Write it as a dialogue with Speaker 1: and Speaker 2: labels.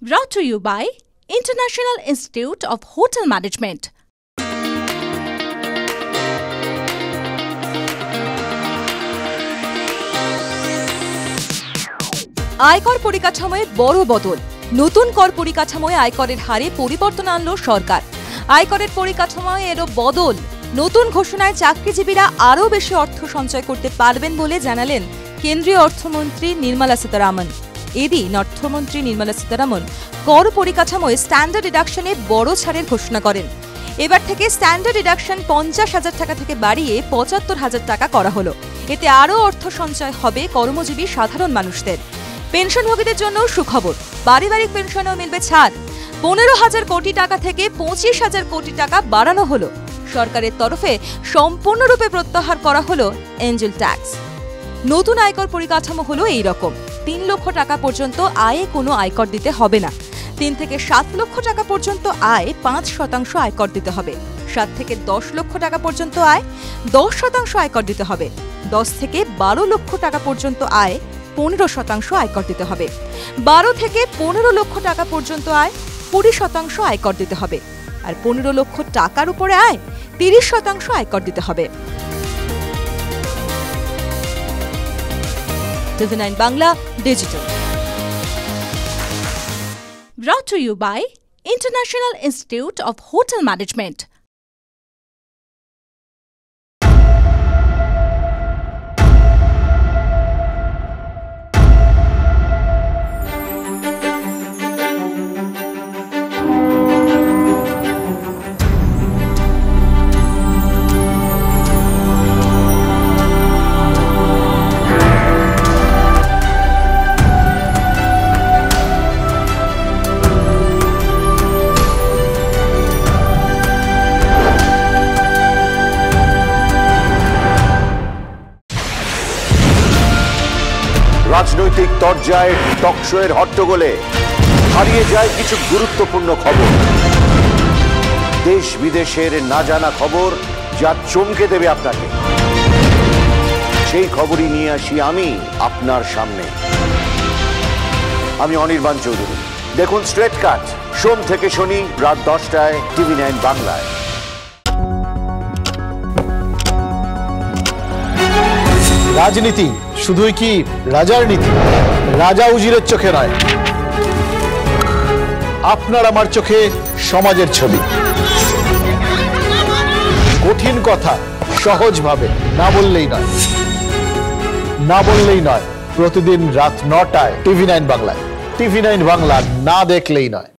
Speaker 1: Brought to you by International Institute of Hotel Management. আয়কর পরিকাঠামোয় বড় বদল। নতুন কর পরিকাঠামোয় আয়করের হারে পরিবর্তন আনল সরকার। আয়করের পরিকাঠামোয় এলো বদল। নতুন ঘোষণায় চাকরিজীবীরা আরও বেশি অর্থ সঞ্চয় করতে পারবেন বলে জানালেন কেন্দ্রীয় অর্থমন্ত্রী নির্মলা সীতারামন। এদিন অর্থমন্ত্রী নির্মলা সীতারামন কর পরিকাঠামোয় স্ট্যান্ডার্ড ডিডাকশনে বড় ছাড়ের ঘোষণা করেন। এবার থেকে স্ট্যান্ডার্ড ডিডাকশন 50,000 টাকা থেকে বাড়িয়ে 75,000 টাকা করা হলো। এতে আরও অর্থ সঞ্চয় হবে কর্মজীবী সাধারণ মানুষদের। পেনশনভোগীদের জন্য সুখবর, পারিবারিক পেনশনেও মিলবে ছাড়। 15,000 কোটি টাকা থেকে 25,000 কোটি টাকা বাড়ানো হলো। সরকারের তরফে সম্পূর্ণরূপে প্রত্যাহার করা হলো এঞ্জেল ট্যাক্স। নতুন আয়কর পরিকাঠামো হলো এই রকম। 3 লক্ষ টাকা পর্যন্ত আয়ে কোনো আয়কর দিতে হবে না। 3 থেকে 7 লক্ষ টাকা পর্যন্ত আয় 5% আয়কর দিতে হবে। 7 থেকে 10 লক্ষ টাকা পর্যন্ত আয় 10% আয়কর দিতে হবে। 10 থেকে 12 লক্ষ টাকা পর্যন্ত আয় 15% আয়কর দিতে হবে। 12 থেকে 15 লক্ষ টাকা পর্যন্ত আয় 20% আয়কর দিতে হবে। আর 15 লক্ষ টাকার উপরে আয় 30% আয়কর দিতে হবে। TV9 Bangla Digital. Brought to you by International Institute of Hotel Management.
Speaker 2: রাজনৈতিক তরজায় টকশোয়ের হট্টগোলে হারিয়ে যায় কিছু গুরুত্বপূর্ণ খবর। দেশ বিদেশের না জানা খবর যা চমকে দেবে আপনাকে। সেই খবরই নিয়ে আসি আমি আপনার সামনে। আমি অনির্বাণ চৌধুরী। দেখুন স্ট্রেট কাট সোম থেকে শনি রাত 10টায় TV9 বাংলায়।
Speaker 3: রাজনীতি শুধুই কি রাজার নীতি? রাজা উজিরের চোখে নয়, আপনার আমার চোখে সমাজের ছবি। কঠিন কথা সহজভাবে না বললেই নয়। প্রতিদিন রাত 9টায় TV9 বাংলায়। TV9 বাংলা না দেখলেই নয়।